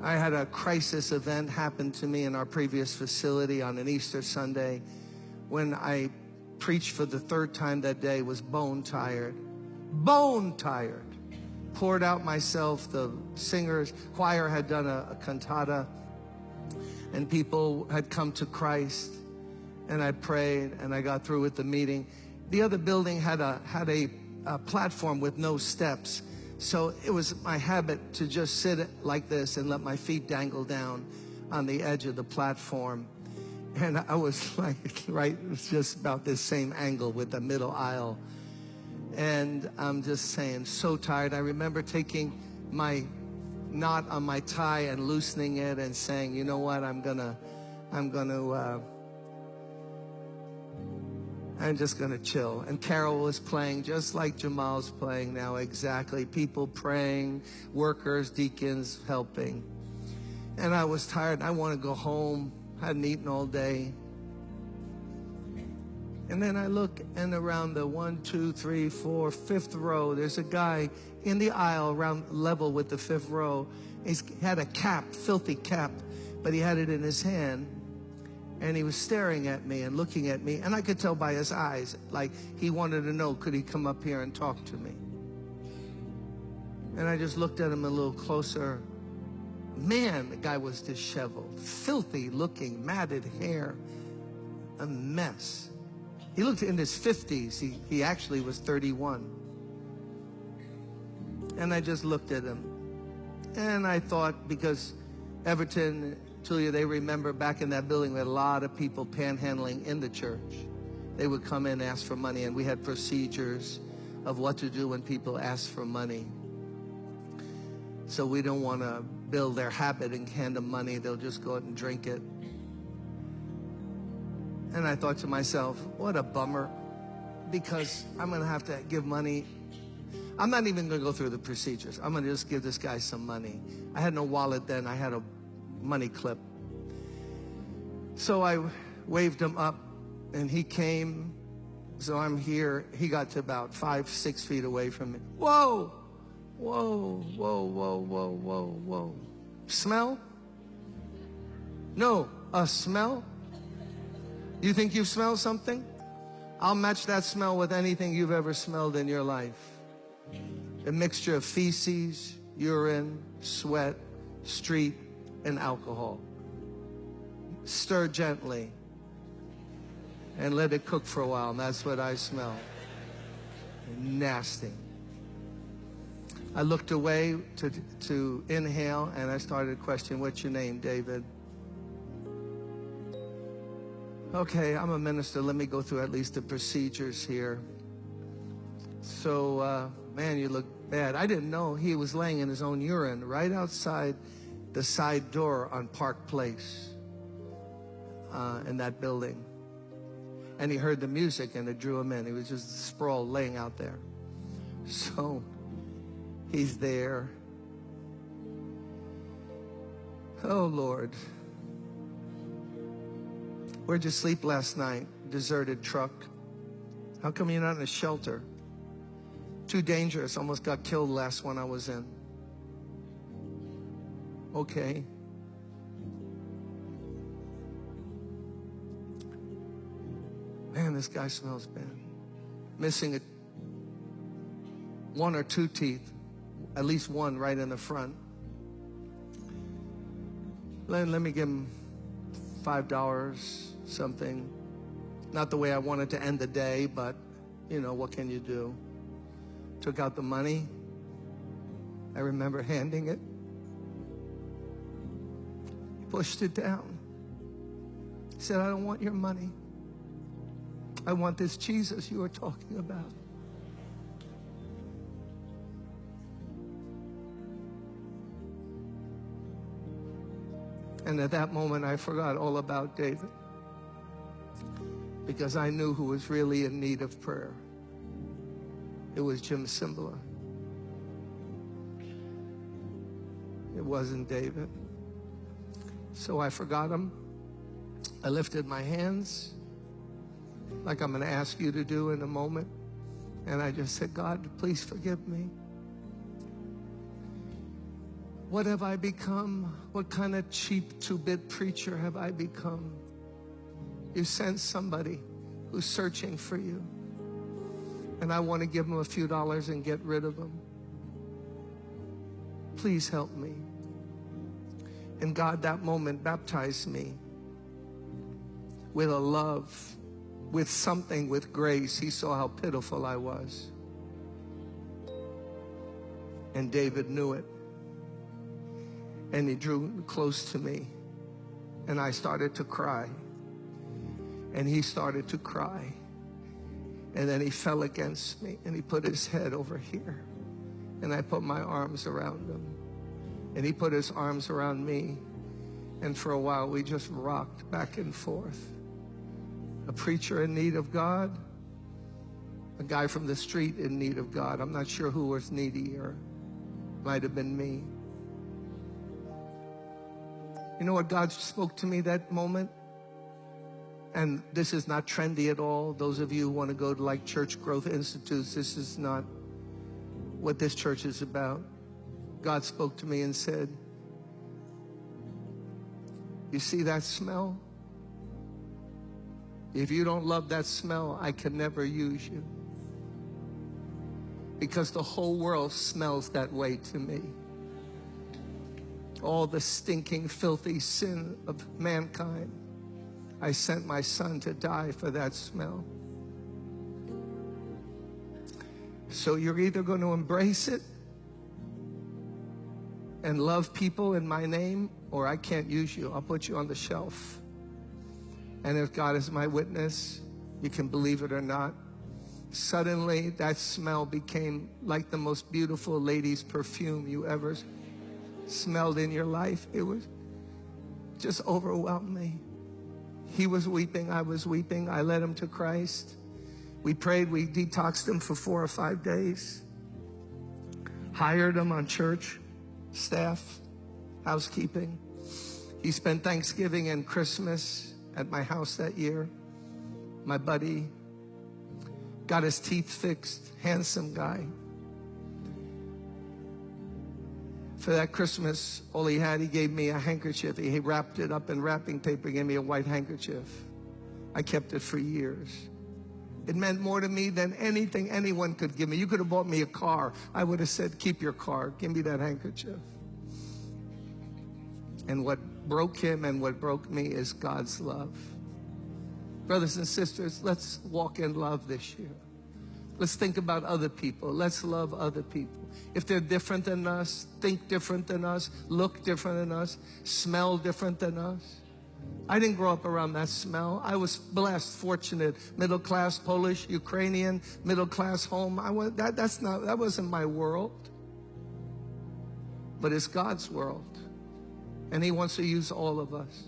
I had a crisis event happen to me in our previous facility on an Easter Sunday when I preached for the third time that day, was bone tired. Bone tired. Poured out myself. The singers, choir had done a cantata, and people had come to Christ. And I prayed, and I got through with the meeting. The other building had a platform with no steps. So it was my habit to just sit like this and let my feet dangle down on the edge of the platform. And I was like, right, it was just about this same angle with the middle aisle. And I'm just saying, so tired. I remember taking my knot on my tie and loosening it and saying, you know what, I'm just gonna chill. And Carol was playing just like Jamal's playing now, exactly. People praying, workers, deacons helping. And I was tired. I want to go home. Hadn't eaten all day. And then I look, and around the 1, 2, 3, 4, 5th row, there's a guy in the aisle around level with the 5th row. He had a cap, filthy cap, but he had it in his hand. And he was staring at me and looking at me. And I could tell by his eyes, like he wanted to know, could he come up here and talk to me? And I just looked at him a little closer. Man, the guy was disheveled, filthy looking, matted hair, a mess. He looked in his 50s. He actually was 31. And I just looked at him. And I thought, because Everton, Julia, they remember back in that building, we had a lot of people panhandling in the church. They would come in and ask for money, and we had procedures of what to do when people ask for money. So we don't want to build their habit and hand them money. They'll just go out and drink it. And I thought to myself, what a bummer, because I'm going to have to give money. I'm not even going to go through the procedures. I'm going to just give this guy some money. I had no wallet then. I had a money clip. So I waved him up, and he came. So I'm here. He got to about 5, 6 feet away from me. Whoa, whoa, whoa, whoa, whoa, whoa, whoa. Smell? No, a smell? You think you've smelled something? I'll match that smell with anything you've ever smelled in your life. A mixture of feces, urine, sweat, street, and alcohol. Stir gently and let it cook for a while, and that's what I smell. Nasty. I looked away to inhale, and I started questioning, what's your name, David? Okay, I'm a minister. Let me go through at least the procedures here. So, man, you look bad. I didn't know he was laying in his own urine right outside the side door on Park Place in that building. And he heard the music, and it drew him in. He was just sprawled, laying out there. So he's there. Oh, Lord. Where'd you sleep last night? Deserted truck. How come you're not in a shelter? Too dangerous. Almost got killed the last one I was in. Okay. Man, this guy smells bad. Missing 1 or 2 teeth. At least one right in the front. Let me give him $5, something. Not the way I wanted to end the day, but, you know, what can you do? Took out the money. I remember handing it. Pushed it down. He said, I don't want your money. I want this Jesus you were talking about. And at that moment, I forgot all about David, because I knew who was really in need of prayer. It was Jim Cymbala. It wasn't David. So I forgot him. I lifted my hands, like I'm going to ask you to do in a moment. And I just said, God, please forgive me. What have I become? What kind of cheap two-bit preacher have I become? You send somebody who's searching for you, and I want to give them a few dollars and get rid of them. Please help me. And God, that moment, baptized me with a love, with something, with grace. He saw how pitiful I was. And David knew it. And he drew close to me. And I started to cry. And he started to cry. And then he fell against me. And he put his head over here. And I put my arms around him. And he put his arms around me. And for a while, we just rocked back and forth. A preacher in need of God. A guy from the street in need of God. I'm not sure who was needier. Might have been me. You know what God spoke to me that moment? And this is not trendy at all. Those of you who want to go to like church growth institutes, this is not what this church is about. God spoke to me and said, you see that smell? If you don't love that smell, I can never use you. Because the whole world smells that way to me. All the stinking, filthy sin of mankind. I sent my son to die for that smell. So you're either going to embrace it and love people in my name, or I can't use you. I'll put you on the shelf. And if God is my witness, you can believe it or not, suddenly that smell became like the most beautiful lady's perfume you ever smelled in your life. It was just overwhelmed me. He was weeping, I was weeping. I led him to Christ. We prayed, we detoxed him for 4 or 5 days. Hired him on church staff, housekeeping. He spent Thanksgiving and Christmas at my house that year. My buddy got his teeth fixed, handsome guy. For that Christmas, all he had, he gave me a handkerchief. He wrapped it up in wrapping paper, gave me a white handkerchief. I kept it for years. It meant more to me than anything anyone could give me. You could have bought me a car. I would have said, keep your car. Give me that handkerchief. And what broke him and what broke me is God's love. Brothers and sisters, let's walk in love this year. Let's think about other people. Let's love other people. If they're different than us, think different than us, look different than us, smell different than us. I didn't grow up around that smell. I was blessed, fortunate, middle class, Polish, Ukrainian, middle class home. That wasn't my world. But it's God's world. And he wants to use all of us.